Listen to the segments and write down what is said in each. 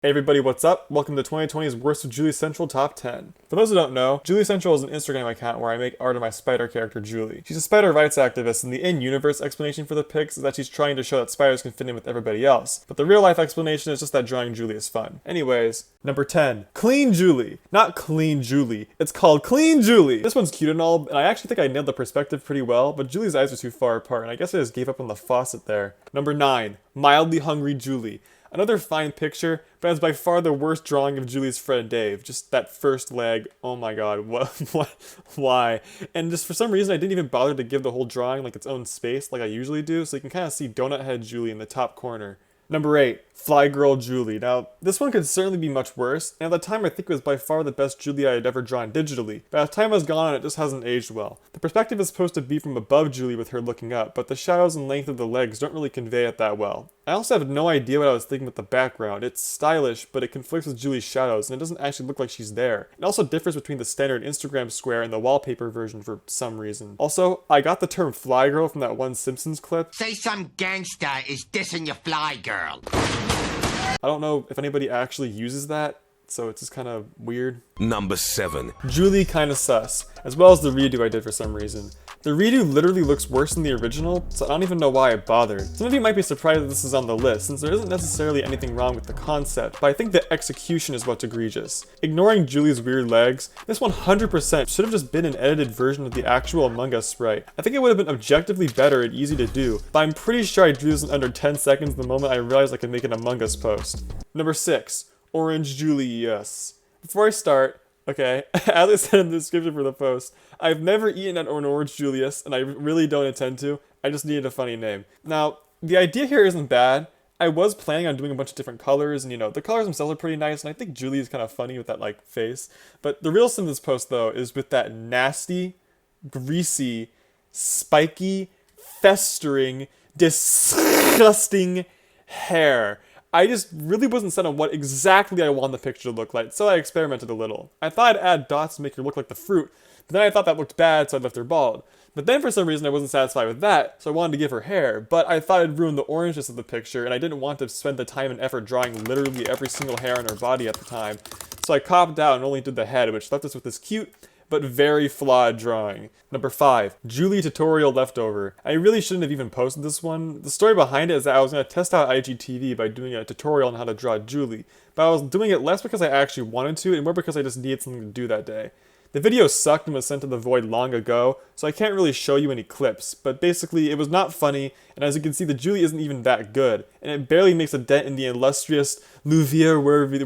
Hey everybody, what's up? Welcome to 2020's Worst of Joulei Central Top 10. For those who don't know, Joulei Central is an Instagram account where I make art of my spider character Joulei. She's a spider rights activist, and the in-universe explanation for the pics is that she's trying to show that spiders can fit in with everybody else. But the real-life explanation is just that drawing Joulei is fun. Anyways, number 10. Clean Joulei. Not Clean Joulei. It's called Clean Joulei. This one's cute and all, and I actually think I nailed the perspective pretty well, but Joulei's eyes are too far apart, and I guess I just gave up on the faucet there. Number 9. Mildly Hungry Joulei. Another fine picture, but it's by far the worst drawing of Joulei's friend Dave. Just that first leg, oh my god, why? And just for some reason I didn't even bother to give the whole drawing like its own space like I usually do, so you can kind of see Donut Head Joulei in the top corner. Number 8. Fly Girl Joulei. Now, this one could certainly be much worse, and at the time I think it was by far the best Joulei I had ever drawn digitally, but as time has gone on it just hasn't aged well. The perspective is supposed to be from above Joulei with her looking up, but the shadows and length of the legs don't really convey it that well. I also have no idea what I was thinking with the background. It's stylish, but it conflicts with Joulei's shadows, and it doesn't actually look like she's there. It also differs between the standard Instagram square and the wallpaper version for some reason. Also, I got the term fly girl from that one Simpsons clip. Say some gangster is dissing your fly girl. I don't know if anybody actually uses that, so it's just kind of weird. Number 7. Joulei kinda sus, as well as the redo I did for some reason. The redo literally looks worse than the original, so I don't even know why I bothered. Some of you might be surprised that this is on the list, since there isn't necessarily anything wrong with the concept, but I think the execution is what's egregious. Ignoring Joulei's weird legs, this 100% should have just been an edited version of the actual Among Us sprite. I think it would have been objectively better and easy to do, but I'm pretty sure I drew this in under 10 seconds the moment I realized I could make an Among Us post. Number 6. Orange Joulei, yes. Before I start, okay, as I said in the description for the post, I've never eaten an orange Julius, and I really don't intend to. I just needed a funny name. Now, the idea here isn't bad. I was planning on doing a bunch of different colors, and the colors themselves are pretty nice, and I think Joulei is kind of funny with that, face. But the real sin of this post, though, is with that nasty, greasy, spiky, festering, disgusting hair. I just really wasn't set on what exactly I wanted the picture to look like, so I experimented a little. I thought I'd add dots to make her look like the fruit, but then I thought that looked bad, so I left her bald. But then for some reason I wasn't satisfied with that, so I wanted to give her hair, but I thought it'd ruin the orangeness of the picture, and I didn't want to spend the time and effort drawing literally every single hair on her body at the time. So I copped out and only did the head, which left us with this cute, but very flawed drawing. Number 5. Joulei Tutorial Leftover. I really shouldn't have even posted this one. The story behind it is that I was going to test out IGTV by doing a tutorial on how to draw Joulei, but I was doing it less because I actually wanted to, and more because I just needed something to do that day. The video sucked and was sent to the void long ago, so I can't really show you any clips, but basically it was not funny, and as you can see the Joulei isn't even that good, and it barely makes a dent in the illustrious Louvier-worthy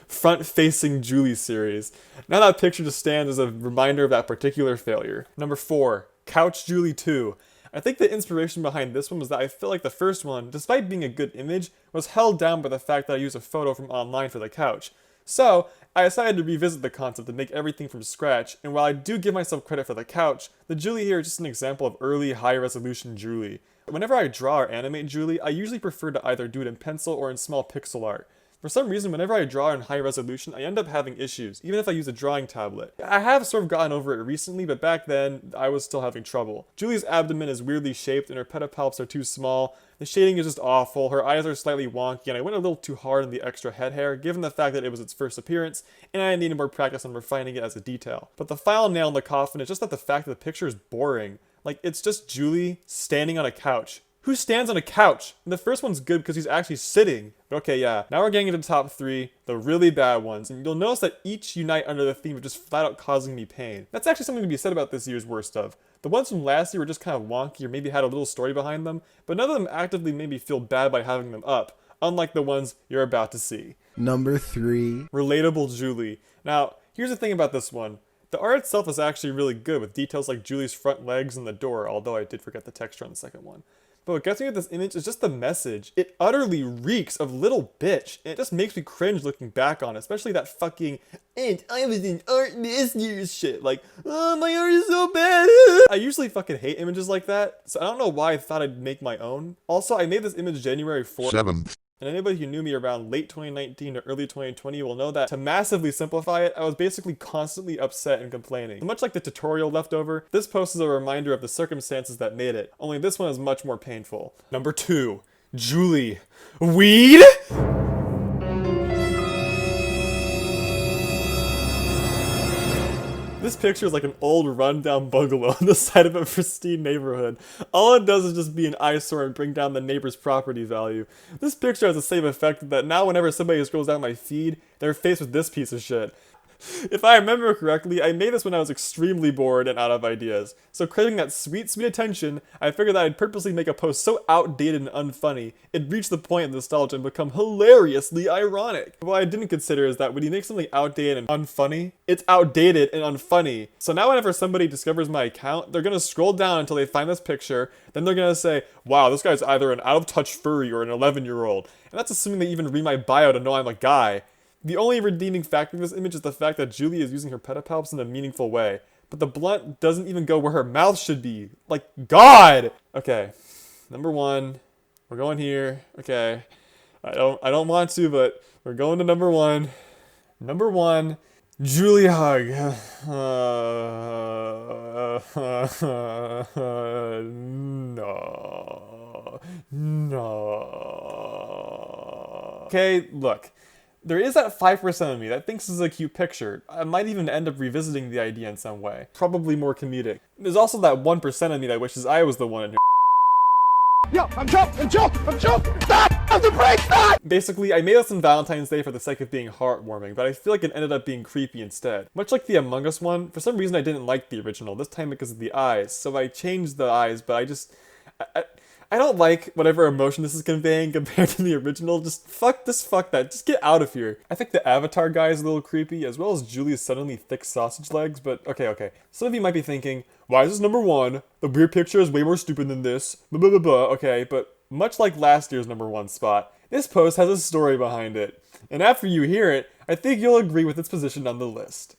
front-facing Joulei series. Now that picture just stands as a reminder of that particular failure. Number 4. Couch Joulei 2. I think the inspiration behind this one was that I feel like the first one, despite being a good image, was held down by the fact that I used a photo from online for the couch. So, I decided to revisit the concept and make everything from scratch, and while I do give myself credit for the couch, the Joulei here is just an example of early high-resolution Joulei. Whenever I draw or animate Joulei, I usually prefer to either do it in pencil or in small pixel art. For some reason, whenever I draw in high resolution, I end up having issues, even if I use a drawing tablet. I have sort of gotten over it recently, but back then, I was still having trouble. Joulei's abdomen is weirdly shaped, and her pedipalps are too small. The shading is just awful, her eyes are slightly wonky, and I went a little too hard on the extra head hair, given the fact that it was its first appearance, and I needed more practice on refining it as a detail. But the final nail in the coffin is just that the fact that the picture is boring. It's just Joulei standing on a couch. Who stands on a couch? And the first one's good because he's actually sitting. But okay, yeah. Now we're getting into the top 3, the really bad ones. And you'll notice that each unite under the theme of just flat out causing me pain. That's actually something to be said about this year's worst of. The ones from last year were just kind of wonky or maybe had a little story behind them, but none of them actively made me feel bad by having them up, unlike the ones you're about to see. Number 3. Relatable Joulei. Now, here's the thing about this one. The art itself is actually really good with details like Joulei's front legs and the door, although I did forget the texture on the second one. But what gets me with this image is just the message. It utterly reeks of little bitch, and it just makes me cringe looking back on it, especially that fucking, and I was in art this year's shit, oh, my art is so bad. I usually fucking hate images like that, so I don't know why I thought I'd make my own. Also, I made this image January 4th. 7th. And anybody who knew me around late 2019 to early 2020 will know that to massively simplify it, I was basically constantly upset and complaining. So much like the tutorial leftover, this post is a reminder of the circumstances that made it, only this one is much more painful. Number 2. Joulei. Weed? This picture is like an old rundown bungalow on the side of a pristine neighborhood. All it does is just be an eyesore and bring down the neighbor's property value. This picture has the same effect that now whenever somebody scrolls down my feed, they're faced with this piece of shit. If I remember correctly, I made this when I was extremely bored and out of ideas. So craving that sweet, sweet attention, I figured that I'd purposely make a post so outdated and unfunny, it'd reach the point of nostalgia and become hilariously ironic. What I didn't consider is that when you make something outdated and unfunny, it's outdated and unfunny. So now whenever somebody discovers my account, they're gonna scroll down until they find this picture, then they're gonna say, wow, this guy's either an out-of-touch furry or an 11-year-old. And that's assuming they even read my bio to know I'm a guy. The only redeeming factor of this image is the fact that Joulei is using her pedipalps in a meaningful way, but the blunt doesn't even go where her mouth should be. Like, God! Okay, number one, we're going here. Okay, I don't want to, but we're going to number one. Number one, Joulei hug. No. Okay, look. There is that 5% of me that thinks this is a cute picture. I might even end up revisiting the idea in some way. Probably more comedic. There's also that 1% of me that wishes I was the one in here. Yo, I'm choked! Stop! I have to break! Stop! Basically, I made this on Valentine's Day for the sake of being heartwarming, but I feel like it ended up being creepy instead. Much like the Among Us one, for some reason I didn't like the original, this time because of the eyes, so I changed the eyes, but I don't like whatever emotion this is conveying compared to the original. Just fuck this, fuck that. Just get out of here. I think the Avatar guy is a little creepy, as well as Joulei's suddenly thick sausage legs, but okay. Some of you might be thinking, why is this number one? The weird picture is way more stupid than this. Blah, blah, blah, blah. Okay, but much like last year's number one spot, this post has a story behind it. And after you hear it, I think you'll agree with its position on the list.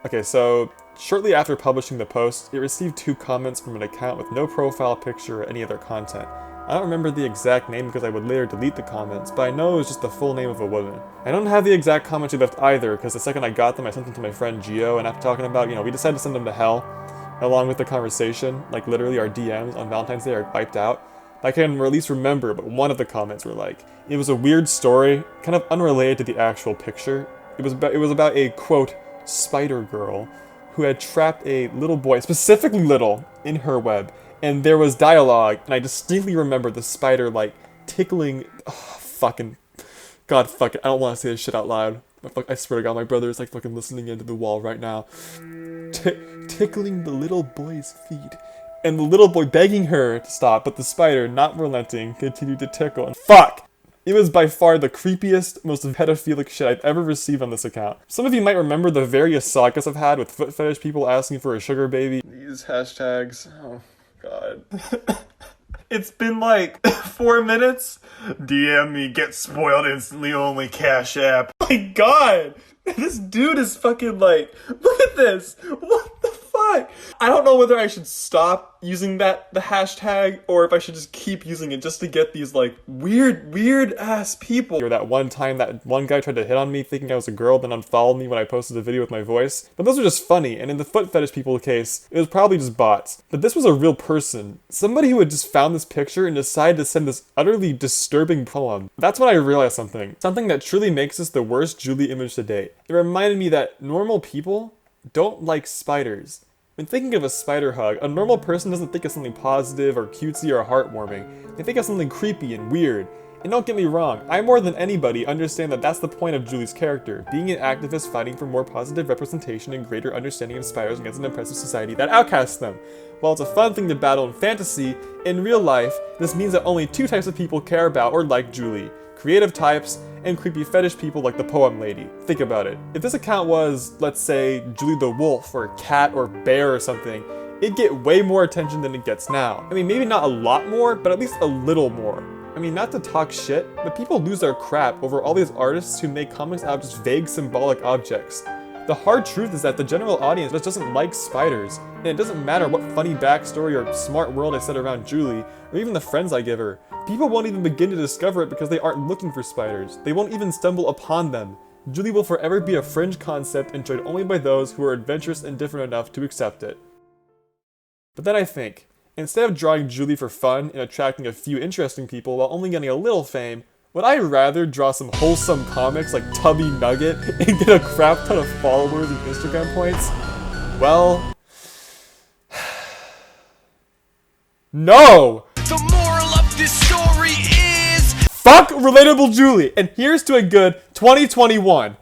Okay, so shortly after publishing the post, it received 2 comments from an account with no profile picture or any other content. I don't remember the exact name because I would later delete the comments, but I know it was just the full name of a woman. I don't have the exact comments she left either, because the second I got them I sent them to my friend Gio, and after talking about, we decided to send them to hell, along with the conversation, like literally our DMs on Valentine's Day are wiped out. I can at least remember, but one of the comments were like, it was a weird story, kind of unrelated to the actual picture. It was about a, quote, spider girl who had trapped a little boy, specifically little, in her web, and there was dialogue, and I distinctly remember the spider, like, tickling, God, fuck it, I don't want to say this shit out loud. I swear to God, my brother is, like, fucking listening into the wall right now. Tickling the little boy's feet, and the little boy begging her to stop, but the spider, not relenting, continued to tickle, and fuck! It was by far the creepiest, most pedophilic shit I've ever received on this account. Some of you might remember the various sagas I've had with foot fetish people asking for a sugar baby. These hashtags, oh god. It's been like 4 minutes. DM me, get spoiled instantly, only Cash App. Oh my god! This dude is fucking like, look at this! What the fuck? I don't know whether I should stop using the hashtag, or if I should just keep using it just to get these like weird ass people. Or that one time that one guy tried to hit on me thinking I was a girl, then unfollowed me when I posted a video with my voice. But those are just funny, and in the foot fetish people case, it was probably just bots. But this was a real person. Somebody who had just found this picture and decided to send this utterly disturbing poem. That's when I realized something. Something that truly makes this the worst Joulei image to date. It reminded me that normal people don't like spiders. When thinking of a spider hug, a normal person doesn't think of something positive or cutesy or heartwarming. They think of something creepy and weird. And don't get me wrong, I more than anybody understand that that's the point of Joulei's character, being an activist fighting for more positive representation and greater understanding of spiders against an oppressive society that outcasts them. While it's a fun thing to battle in fantasy, in real life, this means that only 2 types of people care about or like Joulei. Creative types, and creepy fetish people like the poem lady. Think about it. If this account was, let's say, Joulei the wolf, or cat, or bear or something, it'd get way more attention than it gets now. I mean, maybe not a lot more, but at least a little more. I mean, not to talk shit, but people lose their crap over all these artists who make comics out of just vague symbolic objects. The hard truth is that the general audience just doesn't like spiders, and it doesn't matter what funny backstory or smart world I set around Joulei, or even the friends I give her. People won't even begin to discover it because they aren't looking for spiders. They won't even stumble upon them. Joulei will forever be a fringe concept enjoyed only by those who are adventurous and different enough to accept it. But then I think, Instead of drawing Joulei for fun and attracting a few interesting people while only getting a little fame, would I rather draw some wholesome comics like Tubby Nugget and get a crap ton of followers and Instagram points? Well, no! The moral of this story is... Fuck relatable Joulei, and here's to a good 2021.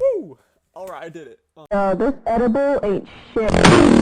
Woo! Alright, I did it. This edible ain't shit.